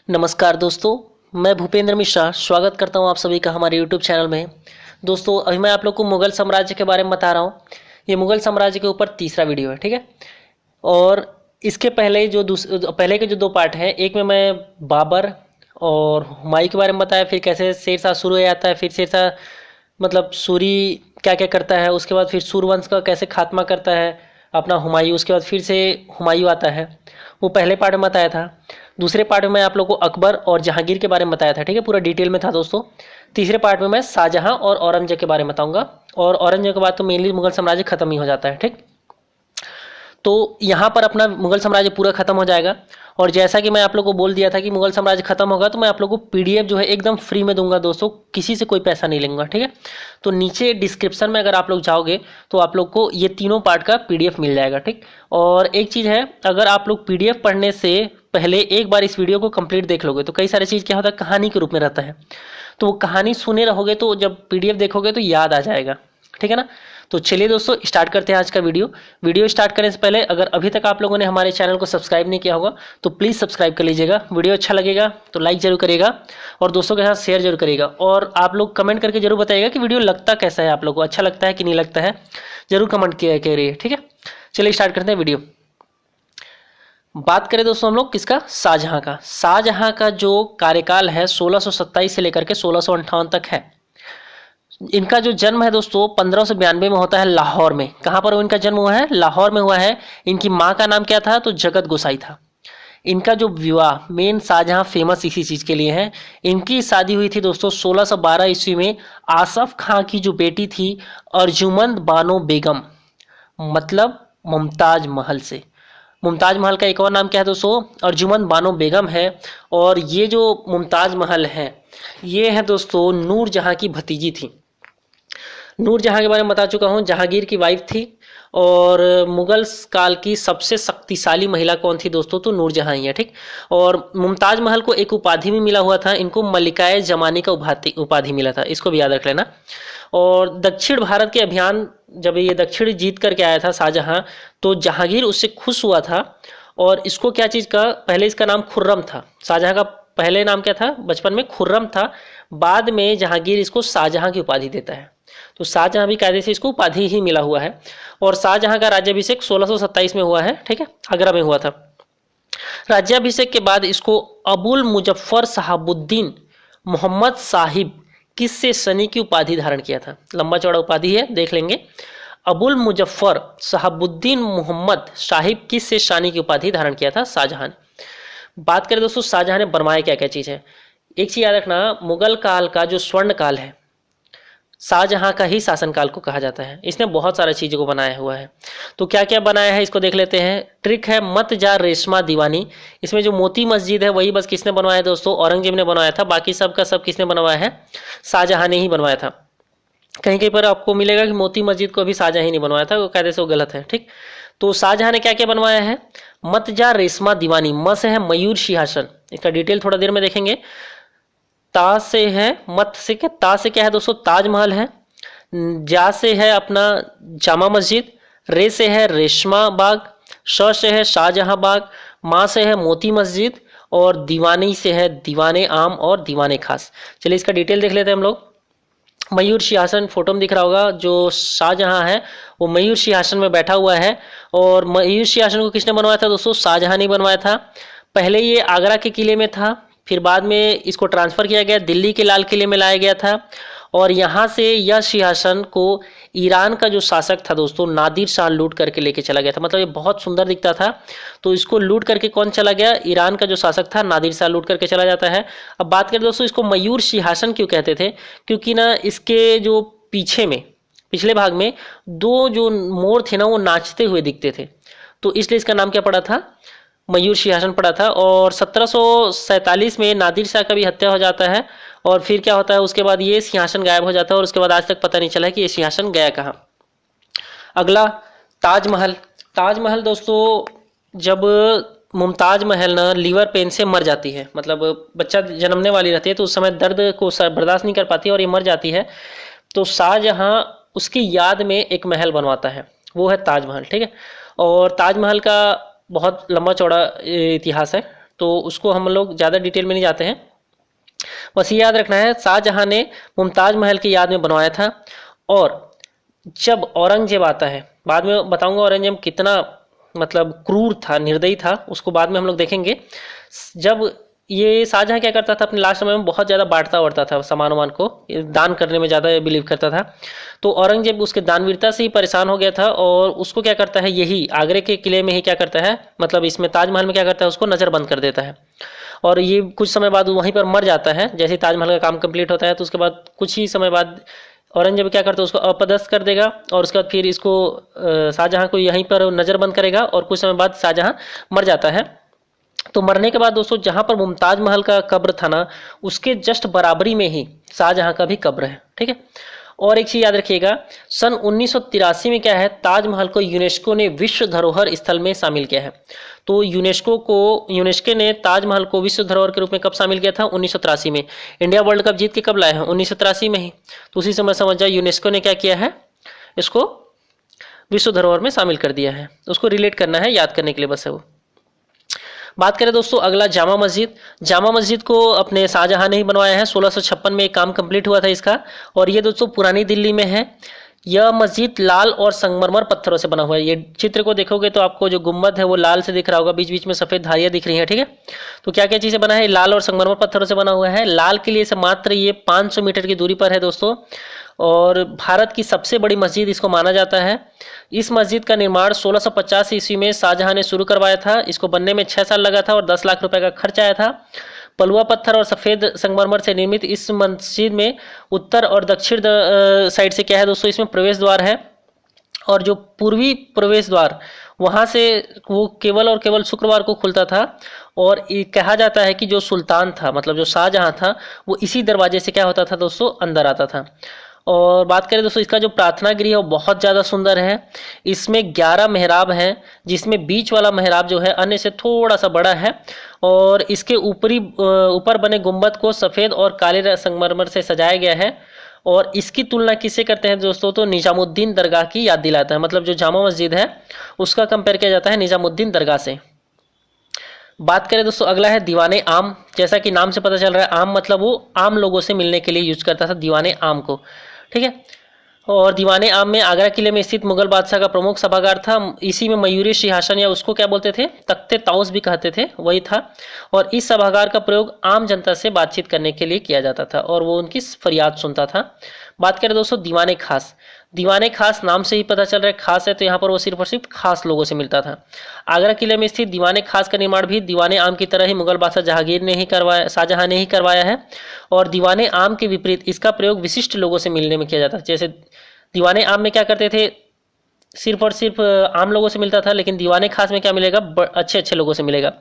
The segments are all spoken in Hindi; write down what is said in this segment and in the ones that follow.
नमस्कार दोस्तों, मैं भूपेंद्र मिश्रा स्वागत करता हूं आप सभी का हमारे YouTube चैनल में। दोस्तों, अभी मैं आप लोग को मुगल साम्राज्य के बारे में बता रहा हूं। ये मुगल साम्राज्य के ऊपर तीसरा वीडियो है, ठीक है। और इसके पहले पहले के जो दो पार्ट हैं, एक में मैं बाबर और हुमायूं के बारे में बताया, फिर कैसे शेरशाह शुरू हो जाता है, फिर शेरशाह मतलब सूरी क्या क्या करता है, उसके बाद फिर सूरवंश का कैसे खात्मा करता है अपना हुमायूं, उसके बाद फिर से हुमायूं आता है, वो पहले पार्ट में बताया था। दूसरे पार्ट में मैं आप लोगों को अकबर और जहांगीर के बारे में बताया था, ठीक है, पूरा डिटेल में था दोस्तों। तीसरे पार्ट में मैं शाहजहां और औरंगजेब के बारे में बताऊंगा, और औरंगजेब के बाद तो मेनली मुगल साम्राज्य खत्म ही हो जाता है, ठीक। तो यहाँ पर अपना मुगल साम्राज्य पूरा खत्म हो जाएगा। और जैसा कि मैं आप लोगों को बोल दिया था कि मुगल साम्राज्य खत्म होगा तो मैं आप लोगों को पीडीएफ जो है एकदम फ्री में दूंगा दोस्तों, किसी से कोई पैसा नहीं लूंगा, ठीक है। तो नीचे डिस्क्रिप्शन में अगर आप लोग जाओगे तो आप लोग को ये तीनों पार्ट का पीडीएफ मिल जाएगा, ठीक। और एक चीज़ है, अगर आप लोग पीडीएफ पढ़ने से पहले एक बार इस वीडियो को कंप्लीट देख लोगे तो कई सारी चीज़ क्या होता है, कहानी के रूप में रहता है। तो वो कहानी सुने रहोगे तो जब पीडीएफ देखोगे तो याद आ जाएगा, ठीक है ना। तो चलिए दोस्तों, स्टार्ट करते हैं आज का वीडियो स्टार्ट करने से पहले अगर अभी तक आप लोगों ने हमारे चैनल को सब्सक्राइब नहीं किया होगा तो प्लीज़ सब्सक्राइब कर लीजिएगा। वीडियो अच्छा लगेगा तो लाइक जरूर करिएगा और दोस्तों के साथ शेयर जरूर करिएगा। और आप लोग कमेंट करके जरूर बताइएगा कि वीडियो लगता कैसा है, आप लोग को अच्छा लगता है कि नहीं लगता है, जरूर कमेंट किया करिए, ठीक है। चलिए स्टार्ट करते हैं वीडियो। बात करें दोस्तों हम लोग किसका, शाहजहां का जो कार्यकाल है 1627 से लेकर के 1658 तक है। इनका जो जन्म है दोस्तों 1592 में होता है लाहौर में। कहाँ पर इनका जन्म हुआ है, लाहौर में हुआ है। इनकी माँ का नाम क्या था, तो जगत गोसाई था। इनका जो विवाह, मेन शाहजहां फेमस इसी चीज के लिए है, इनकी शादी हुई थी दोस्तों 1612 ईस्वी में आसफ खां की जो बेटी थी अर्जुमंद बानो बेगम, मतलब मुमताज महल से। मुमताज महल का एक और नाम क्या है दोस्तों, अर्जुमंद बानो बेगम है। और ये जो मुमताज महल है ये है दोस्तों नूरजहां की भतीजी थी। नूरजहां के बारे में बता चुका हूँ, जहांगीर की वाइफ थी। और मुगल काल की सबसे शक्तिशाली महिला कौन थी दोस्तों, तो नूरजहां ही है, ठीक। और मुमताज महल को एक उपाधि भी मिला हुआ था, इनको मलिकाए जमानी का उपाधि मिला था, इसको भी याद रख लेना। और दक्षिण भारत के अभियान जब ये दक्षिण जीत करके आया था शाहजहां, तो जहांगीर उससे खुश हुआ था। और इसको क्या चीज़ का, पहले इसका नाम खुर्रम था। शाहजहां का पहले नाम क्या था, बचपन में खुर्रम था। बाद में जहांगीर इसको शाहजहां की उपाधि देता है। तो शाहजहां भी कायदे से इसको उपाधि ही मिला हुआ है। और शाहजहां का राज्याभिषेक 1627 में हुआ है, ठीक है, आगरा में हुआ था। राज्याभिषेक के बाद इसको अबुल मुजफ्फर साहबुद्दीन मोहम्मद साहिब किससे सनी की उपाधि धारण किया था। लंबा चौड़ा उपाधि है, देख लेंगे। अबुल मुजफ्फर साहबुद्दीन मोहम्मद साहिब किससे शानी की उपाधि धारण किया था शाहजहां ने। बात करें दोस्तों शाहजहां ने बनवाया क्या क्या चीज़ है। एक चीज़ याद रखना, मुगल काल का जो स्वर्ण काल है शाहजहां का ही शासनकाल को कहा जाता है। इसने बहुत सारी चीज़ों को बनाया हुआ है। तो क्या क्या बनाया है इसको देख लेते हैं। ट्रिक है मत जा रेशमा दीवानी। इसमें जो मोती मस्जिद है वही बस किसने बनवाया है दोस्तों, औरंगजेब ने बनवाया था। बाकी सब का सब किसने बनवाया है, शाहजहां ने ही बनवाया था। कहीं कहीं पर आपको मिलेगा कि मोती मस्जिद को भी शाहजहां ही नहीं बनवाया था, वो कायदे से वो गलत है, ठीक। तो शाहजहां ने क्या क्या बनवाया है, मत जा रेशमा दीवानी, म से है मयूर सिंहासन, इसका डिटेल थोड़ा देर में देखेंगे। ता से है, मत से क्या, ता से क्या है दोस्तों, ताजमहल है। जा से है अपना जामा मस्जिद। रे से है रेशमा बाग। श से है शाहजहां बाग। माँ से है मोती मस्जिद। और दीवानी से है दीवाने आम और दीवाने खास। चलिए इसका डिटेल देख लेते हैं हम लोग। मयूर सिंहासन फोटो में दिख रहा होगा, जो शाहजहां है वो मयूर सिंहासन में बैठा हुआ है। और मयूर सिंहासन को किसने बनवाया था दोस्तों, शाहजहां ने बनवाया था। पहले ये आगरा के किले में था, फिर बाद में इसको ट्रांसफर किया गया, दिल्ली के लाल किले में लाया गया था। और यहाँ से यह सिंहासन को ईरान का जो शासक था दोस्तों नादिर शाह लूट करके लेके चला गया था। मतलब ये बहुत सुंदर दिखता था, तो इसको लूट करके कौन चला गया, ईरान का जो शासक था नादिर शाह लूट करके चला जाता है। अब बात करें दोस्तों इसको मयूर सिंहासन क्यों कहते थे, क्योंकि ना इसके जो पीछे में, पिछले भाग में दो जो मोर थे ना वो नाचते हुए दिखते थे, तो इसलिए इसका नाम क्या पड़ा था, मयूर सिंहासन पड़ा था। और 1747 में नादिर शाह का भी हत्या हो जाता है। और फिर क्या होता है, उसके बाद ये सिंहासन गायब हो जाता है और उसके बाद आज तक पता नहीं चला है कि ये सिंहासन गया कहाँ। अगला ताजमहल। ताजमहल दोस्तों जब मुमताज महल ना लीवर पेन से मर जाती है, मतलब बच्चा जन्मने वाली रहती है तो उस समय दर्द को बर्दाश्त नहीं कर पाती और ये मर जाती है, तो शाहजहां उसकी याद में एक महल बनवाता है, वो है ताजमहल, ठीक है। और ताजमहल का बहुत लंबा चौड़ा इतिहास है। तो उसको हम लोग ज़्यादा डिटेल में नहीं जाते हैं। बस ये याद रखना है शाहजहां ने मुमताज महल की याद में बनवाया था। और जब औरंगजेब आता है, बाद में बताऊंगा औरंगजेब कितना मतलब क्रूर था, निर्दयी था, उसको बाद में हम लोग देखेंगे। जब ये शाहजहां क्या करता था अपने लास्ट समय में, बहुत ज़्यादा बांटता वाटता था सामान वामान को, दान करने में ज़्यादा बिलीव करता था। तो औरंगजेब उसके दानवीरता से ही परेशान हो गया था और उसको क्या करता है, यही आगरे के किले में ही क्या करता है, मतलब इसमें ताजमहल में क्या करता है, उसको नज़रबंद कर देता है। और ये कुछ समय बाद वहीं पर मर जाता है। जैसे ताजमहल का काम कंप्लीट होता है तो उसके बाद कुछ ही समय बाद औरंगजेब क्या करता है, उसको अपदस्थ कर देगा और उसके बाद फिर इसको शाहजहां को यहीं पर नज़रबंद करेगा और कुछ समय बाद शाहजहां मर जाता है। तो मरने के बाद दोस्तों जहां पर मुमताज महल का कब्र था ना, उसके जस्ट बराबरी में ही शाहजहां का भी कब्र है। ठीक है। और एक चीज याद रखिएगा, सन 1983 में क्या है, ताजमहल को यूनेस्को ने विश्व धरोहर स्थल में शामिल किया है। तो यूनेस्को ने ताजमहल को विश्व धरोहर के रूप में कब शामिल किया था, 1983 में। इंडिया वर्ल्ड कप जीत के कब लाए हैं, 1983 में ही। तो उसी समय समझ जाए यूनेस्को ने क्या किया है, इसको विश्व धरोहर में शामिल कर दिया है। उसको रिलेट करना है, याद करने के लिए बस है वो। बात करें दोस्तों अगला जामा मस्जिद। जामा मस्जिद को अपने शाहजहां ने ही बनवाया है, 1656 में काम कंप्लीट हुआ था इसका। और ये दोस्तों पुरानी दिल्ली में है। यह मस्जिद लाल और संगमरमर पत्थरों से बना हुआ है। ये चित्र को देखोगे तो आपको जो गुम्बद है वो लाल से दिख रहा होगा, बीच बीच में सफेद धारियां दिख रही हैं। ठीक है। तो क्या क्या चीजें बना है, लाल और संगमरमर पत्थरों से बना हुआ है। लाल किले से मात्र ये 500 मीटर की दूरी पर है दोस्तों। और भारत की सबसे बड़ी मस्जिद इसको माना जाता है। इस मस्जिद का निर्माण 1650 ईस्वी में शाहजहां ने शुरू करवाया था। इसको बनने में 6 साल लगा था और 10 लाख रुपए का खर्च आया था। पलुआ पत्थर और सफेद संगमरमर से निर्मित इस मस्जिद में उत्तर और दक्षिण साइड से क्या है दोस्तों, इसमें प्रवेश द्वार है। और जो पूर्वी प्रवेश द्वार वहां से वो केवल और केवल शुक्रवार को खुलता था। और कहा जाता है कि जो सुल्तान था, मतलब जो शाहजहां था, वो इसी दरवाजे से क्या होता था दोस्तों, अंदर आता था। और बात करें दोस्तों इसका जो प्रार्थना गृह है वो बहुत ज़्यादा सुंदर है। इसमें 11 मेहराब हैं, जिसमें बीच वाला मेहराब जो है अन्य से थोड़ा सा बड़ा है। और इसके ऊपर बने गुंबद को सफ़ेद और काले संगमरमर से सजाया गया है। और इसकी तुलना किससे करते हैं दोस्तों, तो निजामुद्दीन दरगाह की याद दिलाता है। मतलब जो जामा मस्जिद है उसका कंपेयर किया जाता है निजामुद्दीन दरगाह से। बात करें दोस्तों अगला है दीवाने आम। जैसा कि नाम से पता चल रहा है, आम मतलब वो आम लोगों से मिलने के लिए यूज करता था दीवाने आम को। ठीक है। और दीवाने आम में आगरा किले में स्थित मुगल बादशाह का प्रमुख सभागार था। इसी में मयूरी सिंहासन, या उसको क्या बोलते थे, तख्ते ताउस भी कहते थे, वही था। और इस सभागार का प्रयोग आम जनता से बातचीत करने के लिए किया जाता था और वो उनकी फरियाद सुनता था। बात करें दोस्तों दीवाने खास। दीवाने खास नाम से ही पता चल रहा है खास है, तो यहाँ पर वो सिर्फ और सिर्फ खास लोगों से मिलता था। आगरा किले में स्थित दीवाने खास का निर्माण भी दीवाने आम की तरह ही मुगल बादशाह शाहजहां ने ही करवाया है। और दीवाने आम के विपरीत इसका प्रयोग विशिष्ट लोगों से मिलने में किया जाता है। जैसे दीवाने आम में क्या करते थे, सिर्फ और सिर्फ आम लोगों से मिलता था, लेकिन दीवाने खास में क्या मिलेगा, अच्छे अच्छे लोगों से मिलेगा।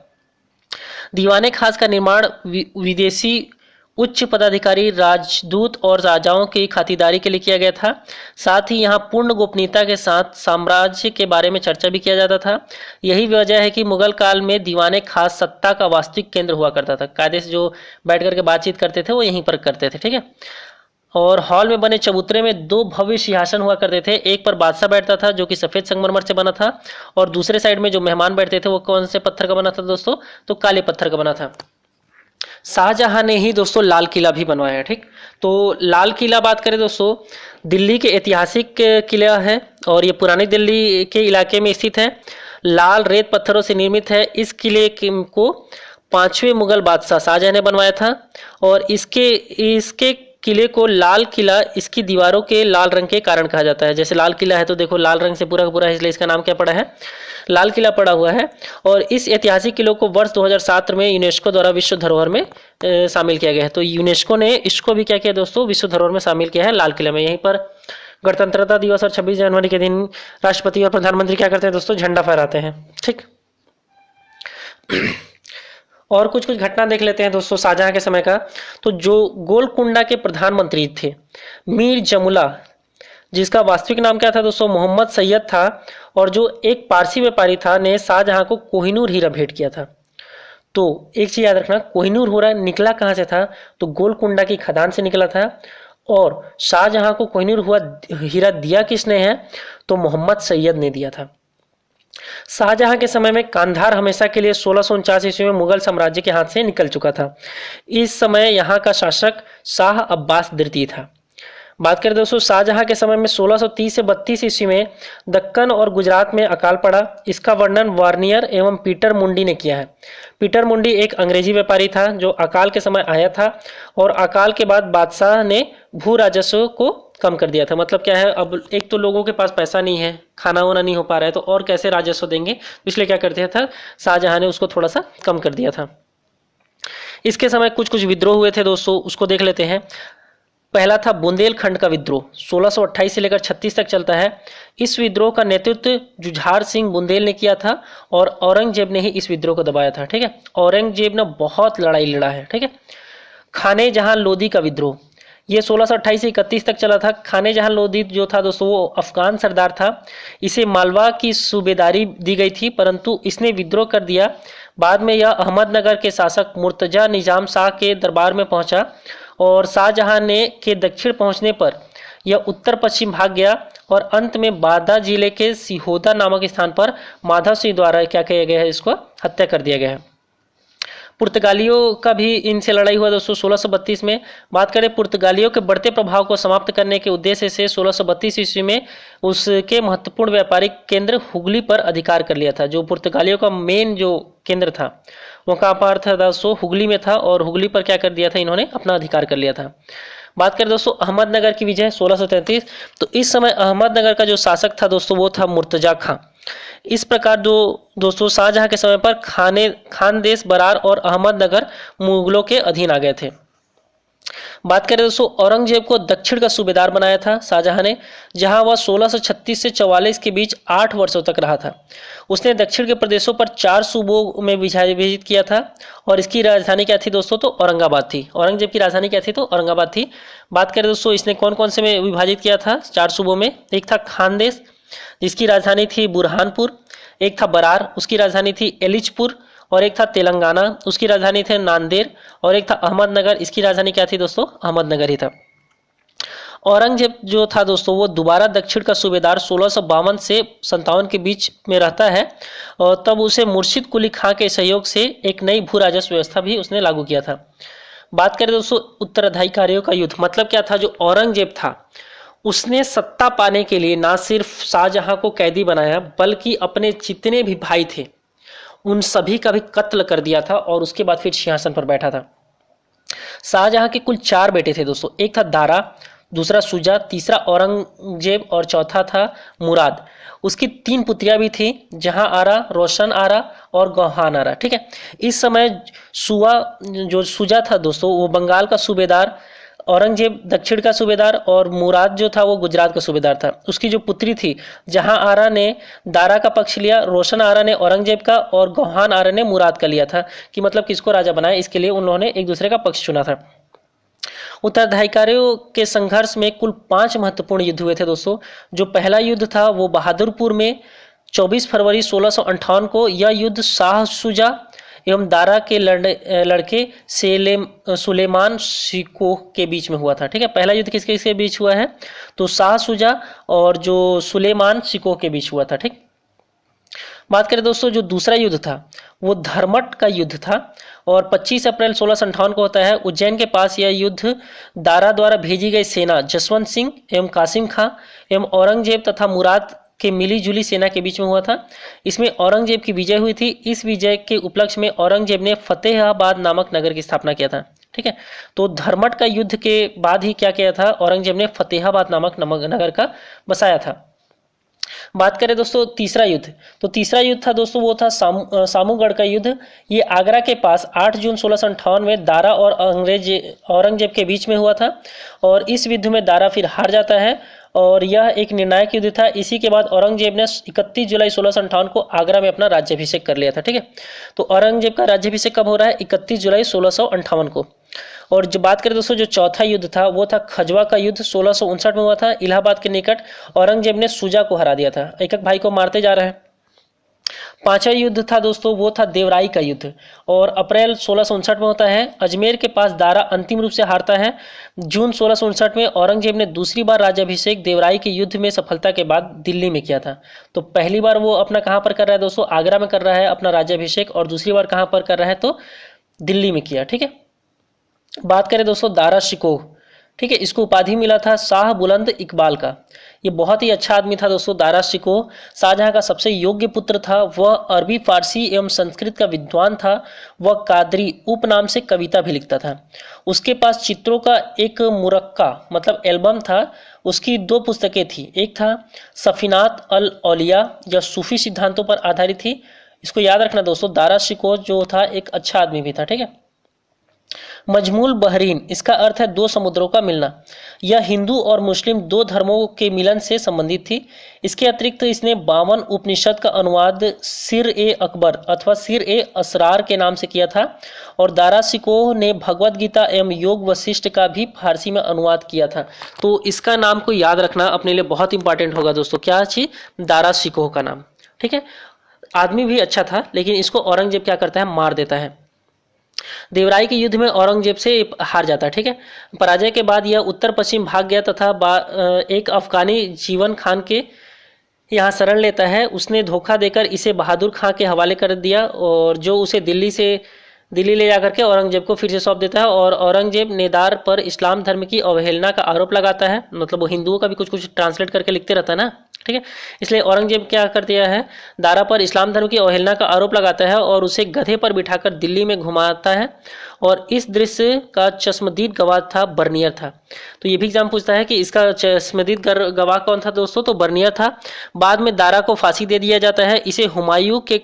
दीवाने खास का निर्माण विदेशी उच्च पदाधिकारी, राजदूत और राजाओं की खातिरदारी के लिए किया गया था। साथ ही यहाँ पूर्ण गोपनीयता के साथ साम्राज्य के बारे में चर्चा भी किया जाता था। यही वजह है कि मुगल काल में दीवाने खास सत्ता का वास्तविक केंद्र हुआ करता था। कायदे से जो बैठ करके बातचीत करते थे वो यहीं पर करते थे। ठीक है। और हॉल में बने चबूतरे में 2 भव्य सिंहासन हुआ करते थे। एक पर बादशाह बैठता था जो कि सफेद संगमरमर से बना था, और दूसरे साइड में जो मेहमान बैठते थे वो कौन से पत्थर का बना था दोस्तों, तो काले पत्थर का बना था। शाहजहां ने ही दोस्तों लाल किला भी बनवाया है। ठीक। तो लाल किला बात करें दोस्तों, दिल्ली के ऐतिहासिक किला है और ये पुरानी दिल्ली के इलाके में स्थित है। लाल रेत पत्थरों से निर्मित है। इस किले को 5वें मुगल बादशाह शाहजहां ने बनवाया था। और इसके किले को लाल किला इसकी दीवारों के लाल रंग के कारण कहा जाता है। जैसे लाल किला है तो देखो लाल रंग से पूरा का पूरा है, इसलिए इसका नाम क्या पड़ा है, लाल किला पड़ा हुआ है। और इस ऐतिहासिक किले को वर्ष 2007 में यूनेस्को द्वारा विश्व धरोहर में शामिल किया गया है। तो यूनेस्को ने इसको भी क्या किया दोस्तों, विश्व धरोहर में शामिल किया है लाल किला में। यहीं पर गणतंत्रता दिवस और 26 जनवरी के दिन राष्ट्रपति और प्रधानमंत्री क्या करते हैं दोस्तों, झंडा फहराते हैं। ठीक। और कुछ कुछ घटना देख लेते हैं दोस्तों शाहजहां के समय का। तो जो गोलकुंडा के प्रधानमंत्री थे मीर जमुला, जिसका वास्तविक नाम क्या था दोस्तों, मोहम्मद सैयद था, और जो एक पारसी व्यापारी था ने शाहजहां को कोहिनूर हीरा भेंट किया था। तो एक चीज याद रखना, कोहिनूर हीरा निकला कहां से था, तो गोलकुंडा की खदान से निकला था। और शाहजहां को कोहिनूर हीरा दिया किसने है, तो मोहम्मद सैयद ने दिया था। शाहजहां के समय में कांधार हमेशा के लिए 1649 ईस्वी में मुगल साम्राज्य के हाथ से निकल चुका था। इस समय यहाँ का शासक शाह अब्बास द्वितीय था। बात करें दोस्तों शाहजहां के समय में 1630 से 32 ईस्वी में दक्कन और गुजरात में अकाल पड़ा। इसका वर्णन वार्नियर एवं पीटर मुंडी ने किया है। पीटर मुंडी एक अंग्रेजी व्यापारी था जो अकाल के समय आया था और अकाल के बाद बादशाह ने भू राजस्व को कम कर दिया था। मतलब क्या है, अब एक तो लोगों के पास पैसा नहीं है, खाना वाना नहीं हो पा रहा है, तो और कैसे राजस्व देंगे, इसलिए क्या कर दिया था, शाहजहां ने उसको थोड़ा सा कम कर दिया था। इसके समय कुछ कुछ विद्रोह हुए थे दोस्तों, उसको देख लेते हैं। पहला था बुंदेलखंड का विद्रोह, 1628 से लेकर 36 तक चलता है। इस विद्रोह का नेतृत्व जुझार सिंह बुंदेल ने किया था और औरंगजेब ने ही इस विद्रोह को दबाया था। ठीक है, औरंगजेब ने बहुत लड़ाई लड़ा है। ठीक है, खाने जहां लोदी का विद्रोह, ये 1628 से 31 तक चला था। खाने जहां लोदी जो था दोस्तों वो अफगान सरदार था। इसे मालवा की सूबेदारी दी गई थी परंतु इसने विद्रोह कर दिया। बाद में यह अहमदनगर के शासक मुर्तजा निजाम शाह के दरबार में पहुंचा और शाहजहां ने के दक्षिण पहुंचने पर यह उत्तर पश्चिम भाग गया और अंत में बादा जिले के सिहोदा नामक स्थान पर माधव सिंह द्वारा क्या किया गया है, इसको हत्या कर दिया गया है। पुर्तगालियों का भी इनसे लड़ाई हुआ दोस्तों 1632 में। बात करें पुर्तगालियों के बढ़ते प्रभाव को समाप्त करने के उद्देश्य से 1632 ईस्वी में उसके महत्वपूर्ण व्यापारिक केंद्र हुगली पर अधिकार कर लिया था। जो पुर्तगालियों का मेन जो केंद्र था वो कहाँ पर था दोस्तों, हुगली में था और हुगली पर क्या कर दिया था, इन्होंने अपना अधिकार कर लिया था। बात करें दोस्तों अहमदनगर की विजय 1633, तो इस समय अहमदनगर का जो शासक था दोस्तों वो था मुर्तजा खां। इस प्रकार जो दोस्तों शाहजहां के समय पर खानदेश, बरार और अहमदनगर मुगलों के अधीन आ गए थे। बात करें दोस्तों औरंगजेब को दक्षिण का सूबेदार बनाया था शाहजहां ने, जहां वह 1636 से 44 के बीच 8 वर्षों तक रहा था। उसने दक्षिण के प्रदेशों पर 4 सूबों में विभाजित किया था और इसकी राजधानी क्या थी दोस्तों, तो औरंगाबाद थी। औरंगजेब की राजधानी क्या थी, तो औरंगाबाद थी। बात करें दोस्तों इसने कौन कौन से में विभाजित किया था 4 सूबों में, एक था खानदेश जिसकी राजधानी थी बुरहानपुर, एक था बरार उसकी राजधानी थी एलिचपुर, और एक था तेलंगाना उसकी राजधानी थे नांदेड़, और एक था अहमदनगर, इसकी राजधानी क्या थी दोस्तों, अहमदनगर ही था। औरंगजेब जो था दोस्तों वो दोबारा दक्षिण का सूबेदार 1652 से 57 के बीच में रहता है और तब उसे मुर्शिद कुली खां के सहयोग से एक नई भू राजस्व व्यवस्था भी उसने लागू किया था। बात करें दोस्तों उत्तराधिकारियों का युद्ध, मतलब क्या था, जो औरंगजेब था उसने सत्ता पाने के लिए ना सिर्फ शाहजहां को कैदी बनाया बल्कि अपने जितने भी भाई थे उन सभी का भी कत्ल कर दिया था और उसके बाद फिर सिंहासन पर बैठा था। शाहजहां के कुल 4 बेटे थे दोस्तों, एक था दारा, दूसरा सुजा, तीसरा औरंगजेब और चौथा था मुराद। उसकी 3 पुत्रियां भी थी, जहां आरा, रोशन आरा और गौहान आरा। ठीक है, इस समय सुजा था दोस्तों वो बंगाल का सूबेदार, औरंगजेब दक्षिण का सूबेदार और मुराद जो था वो गुजरात का सूबेदार था। उसकी जो पुत्री थी जहां आरा ने दारा का पक्ष लिया, रोशन आरा ने औरंगजेब का और गौहान आरा ने मुराद का लिया था कि मतलब किसको राजा बनाए, इसके लिए उन्होंने एक दूसरे का पक्ष चुना था। उत्तराधिकारियों के संघर्ष में कुल 5 महत्वपूर्ण युद्ध हुए थे दोस्तों। जो पहला युद्ध था वो बहादुरपुर में 24 फरवरी 1658 को। यह युद्ध शाह शुजा एवं दारा के लड़के सुलेमान शिकोह के बीच में हुआ था। ठीक है, पहला युद्ध किसके किसके बीच हुआ है, तो शाह शुजा और जो सुलेमान शिकोह के बीच हुआ था। ठीक, बात करें दोस्तों जो दूसरा युद्ध था वो धर्मट का युद्ध था और 25 अप्रैल 1658 को होता है। उज्जैन के पास यह युद्ध दारा द्वारा भेजी गई सेना जसवंत सिंह एवं कासिम खां एवं औरंगजेब तथा मुराद के मिली जुली सेना के बीच में हुआ था। इसमें औरंगजेब की विजय हुई थी। इस विजय के उपलक्ष्य में औरंगजेब ने फतेहाबाद नामक नगर की स्थापना किया था। ठीक है, तो धर्मट का युद्ध के बाद ही क्या किया था, औरंगजेब ने फतेहाबाद नामक नगर का बसाया था। बात करें दोस्तों तीसरा युद्ध, तो तीसरा युद्ध था दोस्तों वो था सामूगढ़ का युद्ध। ये आगरा के पास 8 जून 1658 में दारा और औरंगजेब के बीच में हुआ था और इस युद्ध में दारा फिर हार जाता है और यह एक निर्णायक युद्ध था। इसी के बाद औरंगजेब ने 31 जुलाई 1658 को आगरा में अपना राज्याभिषेक कर लिया था। ठीक है, तो औरंगजेब का राज्याभिषेक कब हो रहा है, 31 जुलाई 1658 को। और जो बात करें दोस्तों जो चौथा युद्ध था वो था खजवा का युद्ध, 1659 में हुआ था इलाहाबाद के निकट। औरंगजेब ने सुजा को हरा दिया था, एक एक भाई को मारते जा रहे हैं। पांचवा युद्ध था दोस्तों वो था देवराई का युद्ध, और अप्रैल 1659 में होता है। अजमेर के पास दारा अंतिम रूप से हारता है। जून 1659 में औरंगजेब ने दूसरी बार राज्याभिषेक देवराई के युद्ध में सफलता के बाद दिल्ली में किया था। तो पहली बार वो अपना कहाँ पर कर रहा है दोस्तों, आगरा में कर रहा है अपना राज्याभिषेक, और दूसरी बार कहाँ पर कर रहा है तो दिल्ली में किया। ठीक है, बात करें दोस्तों दारा शिकोह, ठीक है, इसको उपाधि मिला था शाह बुलंद इकबाल का। ये बहुत ही अच्छा आदमी था दोस्तों दारा शिकोह। शाहजहां का सबसे योग्य पुत्र था। वह अरबी फारसी एवं संस्कृत का विद्वान था। वह कादरी उपनाम से कविता भी लिखता था। उसके पास चित्रों का एक मुरक्का मतलब एल्बम था। उसकी दो पुस्तकें थी, एक था सफीनात अल औलिया, यह सूफी सिद्धांतों पर आधारित थी। इसको याद रखना दोस्तों, दारा शिकोह जो था एक अच्छा आदमी भी था। ठीक है, मजमूल बहरीन, इसका अर्थ है दो समुद्रों का मिलना। यह हिंदू और मुस्लिम दो धर्मों के मिलन से संबंधित थी। इसके अतिरिक्त इसने 52 उपनिषद का अनुवाद सिर ए अकबर अथवा सिर ए असरार के नाम से किया था। और दारा शिकोह ने भगवत गीता एवं योग वशिष्ठ का भी फारसी में अनुवाद किया था। तो इसका नाम को याद रखना अपने लिए बहुत इंपॉर्टेंट होगा दोस्तों। क्या चीज, दारा शिकोह का नाम। ठीक है, आदमी भी अच्छा था, लेकिन इसको औरंगजेब क्या करता है, मार देता है। देवराई के युद्ध में औरंगजेब से हार जाता है। ठीक है, पराजय के बाद यह उत्तर पश्चिम भाग गया तथा एक अफगानी जीवन खान के यहाँ शरण लेता है। उसने धोखा देकर इसे बहादुर खां के हवाले कर दिया, और जो उसे दिल्ली ले जाकर के औरंगजेब को फिर से सौंप देता है। और औरंगजेब नेदार पर इस्लाम धर्म की अवहेलना का आरोप लगाता है। मतलब वो हिंदुओं का भी कुछ कुछ ट्रांसलेट करके लिखते रहता है ना। ठीक है, इसलिए औरंगजेब क्या कर दिया है, दारा पर इस्लाम धर्म की अवहेलना का आरोप लगाता है और उसे गधे पर बिठाकर दिल्ली में घुमाता है। और इस दृश्य का चश्मदीद गवाह था बर्नियर था। तो ये भी एग्जाम पूछता है कि इसका चश्मदीद गवाह कौन था दोस्तों, तो बर्नियर था। बाद में दारा को फांसी दे दिया जाता है। इसे हुमायूं के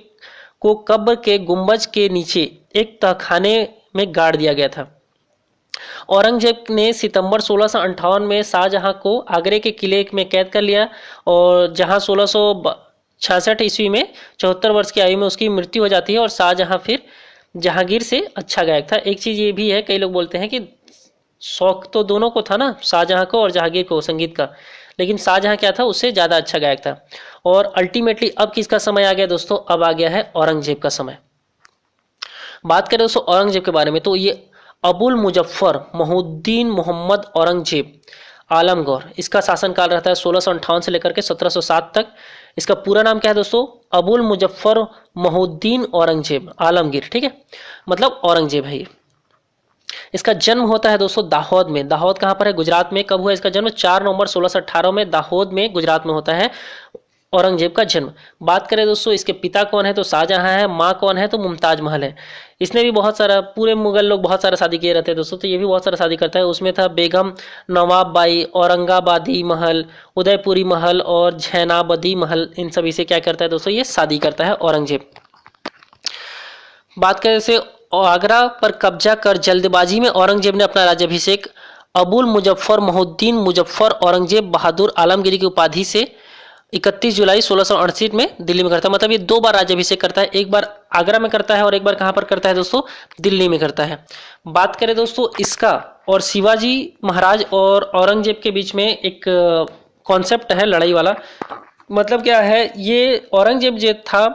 को कब्र के गुंबज के नीचे एक तहखाने में गाड़ दिया गया था। औरंगजेब ने सितंबर 1658 में शाहजहां को आगरे के किले में कैद कर लिया, और जहां 1666 ईस्वी में 74 वर्ष की आयु में उसकी मृत्यु हो जाती है। और शाहजहां फिर जहांगीर से अच्छा गायक था। एक चीज ये भी है, कई लोग बोलते हैं कि शौक तो दोनों को था ना, शाहजहां को और जहांगीर को संगीत का, लेकिन शाहजहां क्या था, उससे ज्यादा अच्छा गायक था। और अल्टीमेटली अब किसका समय आ गया दोस्तों, अब आ गया है औरंगजेब का समय। बात करें दोस्तों औरंगजेब के बारे में, तो ये अबुल मुजफ्फर महुद्दीन मोहम्मद औरंगजेब आलमगौर, इसका शासनकाल रहता है 1658 से लेकर के 1707 तक। इसका पूरा नाम क्या है दोस्तों, अबुल मुजफ्फर महुद्दीन औरंगजेब आलमगीर। ठीक है, मतलब औरंगजेब है ये। इसका जन्म होता है दोस्तों दाहोद में। दाहोद कहाँ पर है, गुजरात में। कब हुआ इसका जन्म, 4 नवंबर 1618 में दाहोद में गुजरात में होता है औरंगजेब का जन्म। बात करें दोस्तों इसके पिता कौन है, तो शाहजहां है। माँ कौन है, तो मुमताज महल है। इसने भी बहुत सारा, पूरे मुगल लोग बहुत सारा शादी किए रहते हैं दोस्तों, तो ये भी बहुत सारा शादी करता है। उसमें था बेगम नवाब बाई, औरंगाबादी महल, उदयपुरी महल और झैनाबदी महल। इन सभी से क्या करता है दोस्तों, ये शादी करता है औरंगजेब। बात करें जैसे आगरा पर कब्जा कर जल्दबाजी में औरंगजेब ने अपना राज्याभिषेक अबुल मुजफ्फर महुद्दीन मुजफ्फर औरंगजेब बहादुर आलमगीर की उपाधि से 31 जुलाई 1668 में दिल्ली में करता है। मतलब ये 2 बार राज्याभिषेक करता है, एक बार आगरा में करता है और एक बार कहां पर करता है दोस्तों, दिल्ली में करता है। बात करें दोस्तों इसका और शिवाजी महाराज और औरंगजेब के बीच में एक कॉन्सेप्ट है लड़ाई वाला। मतलब क्या है, ये औरंगजेब जो था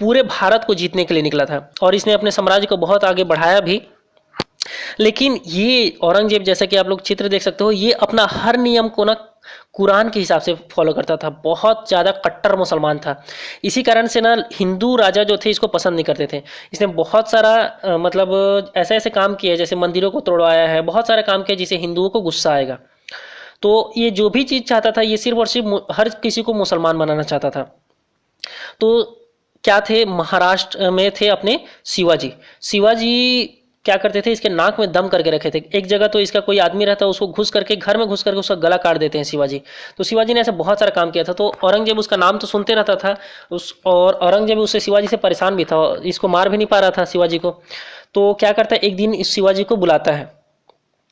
पूरे भारत को जीतने के लिए निकला था और इसने अपने साम्राज्य को बहुत आगे बढ़ाया भी। लेकिन ये औरंगजेब, जैसा कि आप लोग चित्र देख सकते हो, ये अपना हर नियम को ना कुरान के हिसाब से फॉलो करता था। बहुत ज़्यादा कट्टर मुसलमान था। इसी कारण से ना हिंदू राजा जो थे इसको पसंद नहीं करते थे। इसने बहुत सारा मतलब ऐसे ऐसे काम किए, जैसे मंदिरों को तोड़वाया है, बहुत सारे काम किए जिसे हिंदुओं को गुस्सा आएगा। तो ये जो भी चीज़ चाहता था, ये सिर्फ और सिर्फ हर किसी को मुसलमान बनाना चाहता था। तो क्या थे, महाराष्ट्र में थे अपने शिवाजी। शिवाजी क्या करते थे, इसके नाक में दम करके रखे थे। एक जगह तो इसका कोई आदमी रहता है, उसको घुस करके घर में घुस करके उसका गला काट देते हैं शिवाजी। तो शिवाजी ने ऐसे बहुत सारा काम किया था। तो औरंगजेब उसका नाम तो सुनते रहता था और औरंगजेब उससे शिवाजी से परेशान भी था, इसको मार भी नहीं पा रहा था शिवाजी को। तो क्या करता है, एक दिन इस शिवाजी को बुलाता है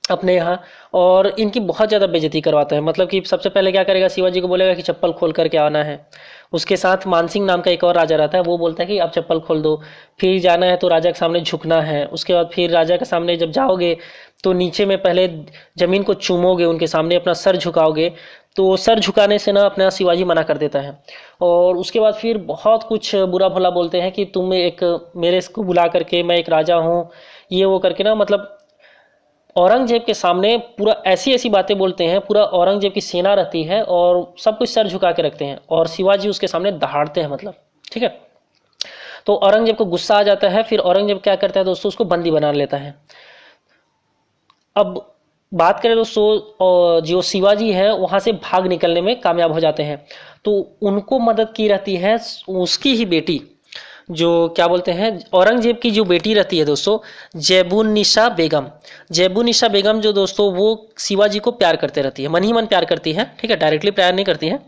अपने यहाँ और इनकी बहुत ज़्यादा बेइज्जती करवाता है। मतलब कि सबसे पहले क्या करेगा, शिवाजी को बोलेगा कि चप्पल खोल करके आना है। उसके साथ मानसिंह नाम का एक और राजा रहता है, वो बोलता है कि आप चप्पल खोल दो। फिर जाना है तो राजा के सामने झुकना है। उसके बाद फिर राजा के सामने जब जाओगे तो नीचे में पहले जमीन को चूमोगे, उनके सामने अपना सर झुकाओगे, तो सर झुकाने से ना अपना शिवाजी मना कर देता है। और उसके बाद फिर बहुत कुछ बुरा भला बोलते हैं कि तुम एक मेरे को बुला करके, मैं एक राजा हूँ, ये वो करके ना, मतलब औरंगजेब के सामने पूरा ऐसी ऐसी बातें बोलते हैं। पूरा औरंगजेब की सेना रहती है और सब कुछ सर झुका के रखते हैं और शिवाजी उसके सामने दहाड़ते हैं, मतलब ठीक है। तो औरंगजेब को गुस्सा आ जाता है। फिर औरंगजेब क्या करता है दोस्तों, उसको बंदी बना लेता है। अब बात करें दोस्तों, जो शिवाजी है वहां से भाग निकलने में कामयाब हो जाते हैं। तो उनको मदद की रहती है उसकी ही बेटी, जो क्या बोलते हैं, औरंगजेब की जो बेटी रहती है दोस्तों, जैबुन्निसा बेगम। जैबुन्निसा बेगम जो दोस्तों, वो शिवाजी को प्यार करते रहती है, मन ही मन प्यार करती है, ठीक है, डायरेक्टली प्यार नहीं करती है।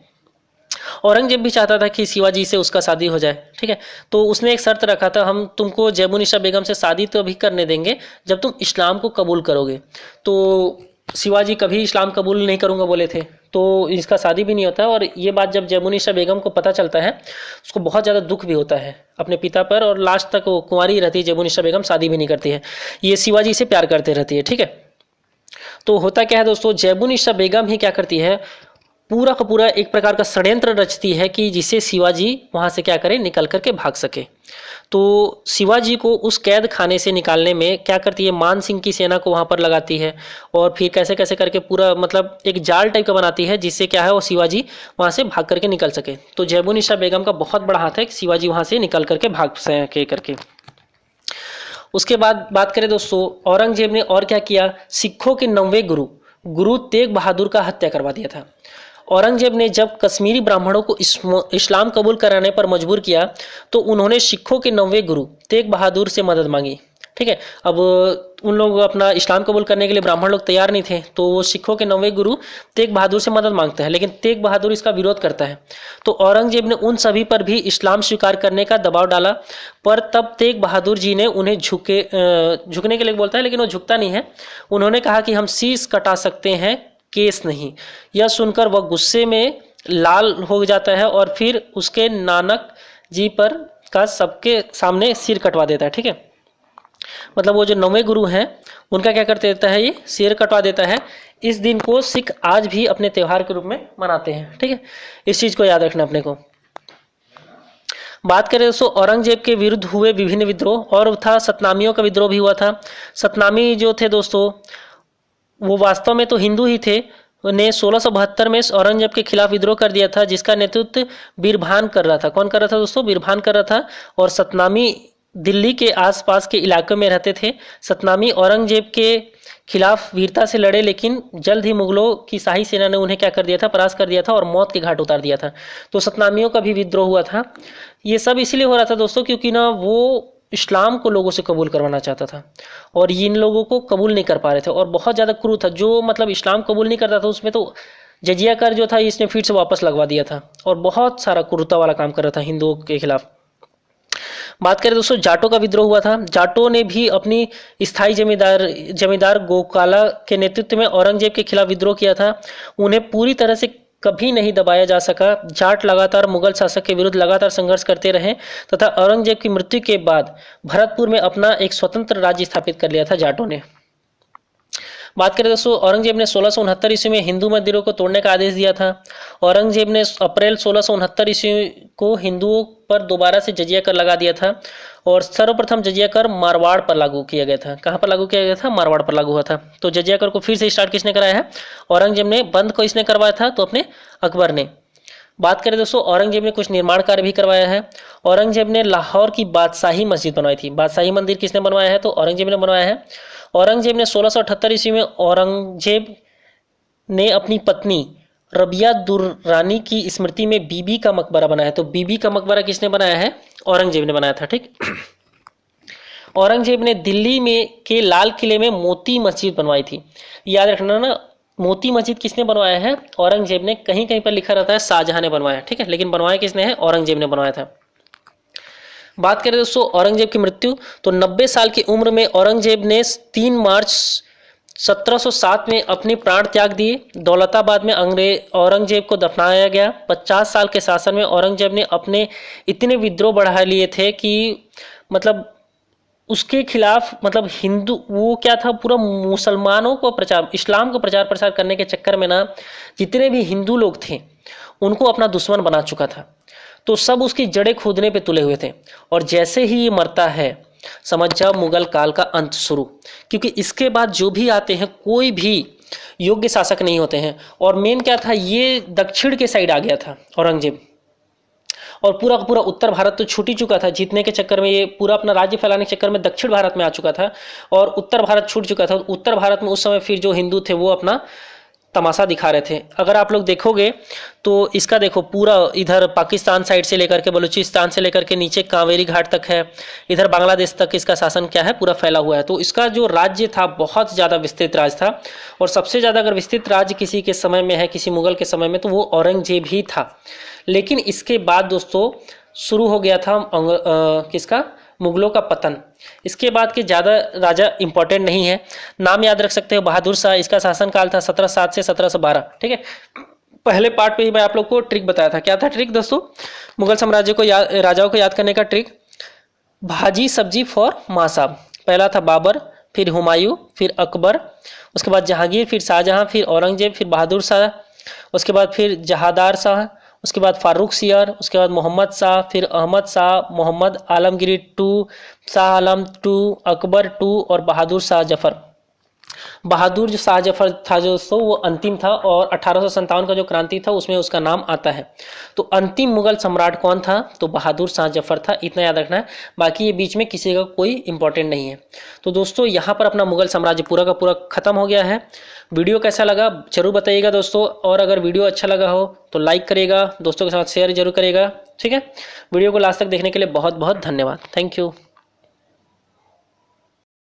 औरंगजेब भी चाहता था कि शिवाजी से उसका शादी हो जाए, ठीक है। तो उसने एक शर्त रखा था, हम तुमको जैबुन्निसा बेगम से शादी तो अभी करने देंगे जब तुम इस्लाम को कबूल करोगे। तो शिवाजी कभी इस्लाम कबूल नहीं करूंगा बोले थे, तो इसका शादी भी नहीं होता। और ये बात जब जैबुन्निसा बेगम को पता चलता है, उसको बहुत ज़्यादा दुख भी होता है अपने पिता पर, और लास्ट तक वो कुंवारी रहती है जैबुन्निसा बेगम, शादी भी नहीं करती है। ये शिवाजी से प्यार करते रहती है, ठीक है। तो होता क्या है दोस्तों, जैबुन्निसा बेगम ही क्या करती है, पूरा का पूरा एक प्रकार का षड्यंत्र रचती है कि जिससे शिवाजी वहां से क्या करे, निकल करके भाग सके। तो शिवाजी को उस कैद खाने से निकालने में क्या करती है, मान सिंह की सेना को वहां पर लगाती है और फिर कैसे कैसे करके पूरा मतलब एक जाल टाइप का बनाती है, जिससे क्या है वो शिवाजी वहां से भाग करके निकल सके। तो जैबुन्निसा बेगम का बहुत बड़ा हाथ है कि शिवाजी वहां से निकल करके भाग सके करके। उसके बाद बात करें दोस्तों, औरंगजेब ने और क्या किया, सिखों के 9वें गुरु गुरु तेग बहादुर का हत्या करवा दिया था। औरंगजेब ने जब कश्मीरी ब्राह्मणों को इस्लाम कबूल कराने पर मजबूर किया, तो उन्होंने सिखों के 9वें गुरु तेग बहादुर से मदद मांगी, ठीक है। अब उन लोग अपना इस्लाम कबूल करने के लिए ब्राह्मण लोग तैयार नहीं थे, तो वो सिखों के 9वें गुरु तेग बहादुर से मदद मांगते हैं, लेकिन तेग बहादुर इसका विरोध करता है। तो औरंगजेब ने उन सभी पर भी इस्लाम स्वीकार करने का दबाव डाला, पर तब तेग बहादुर जी ने उन्हें झुकने के लिए बोलता है, लेकिन वो झुकता नहीं है। उन्होंने कहा कि हम शीश कटा सकते हैं, केस नहीं। यह सुनकर वह गुस्से में लाल हो जाता है और फिर उसके नानक जी पर का सबके सामने सिर कटवा देता है, ठीक है। मतलब वो जो 9वें गुरु हैं उनका क्या करते देता है, ये सिर कटवा देता है। इस दिन को सिख आज भी अपने त्योहार के रूप में मनाते हैं, ठीक है। इस चीज को याद रखना अपने को। बात करें दोस्तों, औरंगजेब के विरुद्ध हुए विभिन्न विद्रोह, और था सतनामियों का विद्रोह भी हुआ था। सतनामी जो थे दोस्तों, वो वास्तव में तो हिंदू ही थे, ने 1672 में औरंगजेब के खिलाफ विद्रोह कर दिया था, जिसका नेतृत्व बीरभान कर रहा था। कौन कर रहा था दोस्तों, बीरभान कर रहा था। और सतनामी दिल्ली के आसपास के इलाके में रहते थे। सतनामी औरंगजेब के खिलाफ वीरता से लड़े, लेकिन जल्द ही मुगलों की शाही सेना ने उन्हें क्या कर दिया था, परास्त कर दिया था और मौत के घाट उतार दिया था। तो सतनामियों का भी विद्रोह हुआ था। ये सब इसलिए हो रहा था दोस्तों, क्योंकि ना वो इस्लाम को लोगों से कबूल करवाना चाहता था और इन लोगों को कबूल नहीं कर पा रहे थे, और बहुत ज़्यादा क्रूर था। जो मतलब इस्लाम कबूल नहीं करता था उसमें तो जजिया कर जो था इसने फिर से वापस लगवा दिया था, और बहुत सारा क्रूरता वाला काम कर रहा था हिंदुओं के खिलाफ। बात करें दोस्तों, जाटों का विद्रोह हुआ था। जाटों ने भी अपनी स्थायी जमींदार गोकाला के नेतृत्व में औरंगजेब के खिलाफ विद्रोह किया था। उन्हें पूरी तरह से कभी नहीं दबाया जा सका। जाट लगातार मुगल शासक के विरुद्ध लगातार संघर्ष करते रहे तथा औरंगजेब की मृत्यु के बाद भरतपुर में अपना एक स्वतंत्र राज्य स्थापित कर लिया था जाटों ने। बात करें दोस्तों, औरंगजेब ने 1669 ईस्वी में हिंदू मंदिरों को तोड़ने का आदेश दिया था। औरंगजेब ने अप्रैल 1669 ईस्वी को हिंदुओं पर दोबारा से जजिया कर लगा दिया था, और सर्वप्रथम जजिया कर मारवाड़ पर लागू किया गया था। कहाँ पर लागू किया गया था, मारवाड़ पर लागू हुआ था। तो जजिया कर को फिर से स्टार्ट किसने कराया है, औरंगजेब ने। बंद को इसने करवाया था तो अपने अकबर ने। बात करें दोस्तों, औरंगजेब ने कुछ निर्माण कार्य भी करवाया है। औरंगजेब ने लाहौर की बादशाही मस्जिद बनवाई थी। बादशाही मंदिर किसने बनवाया है, तो औरंगजेब ने बनवाया है। औरंगजेब ने 1678 ईस्वी में औरंगजेब ने अपनी पत्नी रबिया दुर्रानी की स्मृति में बीबी का मकबरा बनाया। तो बीबी का मकबरा किसने बनाया है, औरंगजेब ने बनाया था, ठीक। औरंगजेब ने दिल्ली में के लाल किले में मोती मस्जिद बनवाई थी। याद रखना ना, मोती मस्जिद किसने बनवाया है, औरंगजेब ने। कहीं कहीं पर लिखा रहता है शाहजहां ने बनवाया, ठीक है, लेकिन बनवाया किसने है, औरंगजेब ने बनवाया था। बात करें दोस्तों औरंगजेब की मृत्यु, तो 90 साल की उम्र में औरंगजेब ने 3 मार्च 1707 में अपने प्राण त्याग दिए। दौलताबाद में औरंगजेब को दफनाया गया। 50 साल के शासन में औरंगजेब ने अपने इतने विद्रोह बढ़ा लिए थे कि मतलब उसके खिलाफ मतलब हिंदू वो क्या था, पूरा मुसलमानों को प्रचार, इस्लाम को प्रचार प्रसार करने के चक्कर में ना जितने भी हिंदू लोग थे उनको अपना दुश्मन बना चुका था। तो सब उसकी जड़ें खोदने पे तुले हुए थे। और जैसे ही ये मरता है समझ जाओ मुगल काल का अंत शुरू, क्योंकि इसके बाद जो भी आते हैं कोई भी योग्य शासक नहीं होते हैं। और मेन क्या था, ये दक्षिण के साइड आ गया था औरंगजेब, और पूरा का पूरा उत्तर भारत तो छूट ही चुका था। जीतने के चक्कर में ये पूरा अपना राज्य फैलाने के चक्कर में दक्षिण भारत में आ चुका था और उत्तर भारत छूट चुका था। उत्तर भारत में उस समय फिर जो हिंदू थे वो अपना तमाशा दिखा रहे थे। अगर आप लोग देखोगे तो इसका देखो पूरा इधर पाकिस्तान साइड से लेकर के बलूचिस्तान से लेकर के नीचे कावेरी घाट तक है, इधर बांग्लादेश तक इसका शासन क्या है पूरा फैला हुआ है। तो इसका जो राज्य था बहुत ज़्यादा विस्तृत राज्य था। और सबसे ज़्यादा अगर विस्तृत राज्य किसी के समय में है, किसी मुगल के समय में, तो वो औरंगजेब ही था। लेकिन इसके बाद दोस्तों शुरू हो गया था किसका, मुगलों का पतन। इसके बाद के ज़्यादा राजा इंपॉर्टेंट नहीं है, नाम याद रख सकते हो बहादुर शाह। इसका शासनकाल था 1707 से 1712। ठीक है, पहले पार्ट पे ही मैं आप लोग को ट्रिक बताया था। क्या था ट्रिक दोस्तों, मुगल साम्राज्य को राजाओं को याद करने का ट्रिक, भाजी सब्जी फॉर माँ साहब। पहला था बाबर, फिर हुमायूं, फिर अकबर, उसके बाद जहांगीर, फिर शाहजहां, फिर औरंगजेब, फिर बहादुर शाह, उसके बाद फिर जहादार शाह, उसके बाद फारूक सियर, उसके बाद मोहम्मद शाह, फिर Ahmad Shah, Mohammad Alamgir two, Shah Alam two, Akbar two और बहादुर शाह जफर। बहादुर जो शाह जफर था जो दोस्तों वो अंतिम था और 1857 का जो क्रांति था उसमें उसका नाम आता है। तो अंतिम मुगल सम्राट कौन था, तो बहादुर शाह जफर था, इतना याद रखना है। बाकी ये बीच में किसी का कोई इंपॉर्टेंट नहीं है। तो दोस्तों यहाँ पर अपना मुगल साम्राज्य पूरा का पूरा खत्म हो गया है। वीडियो कैसा लगा जरूर बताइएगा दोस्तों, और अगर वीडियो अच्छा लगा हो तो लाइक करिएगा, दोस्तों के साथ शेयर जरूर करिएगा। ठीक है, वीडियो को लास्ट तक देखने के लिए बहुत बहुत धन्यवाद। Thank you.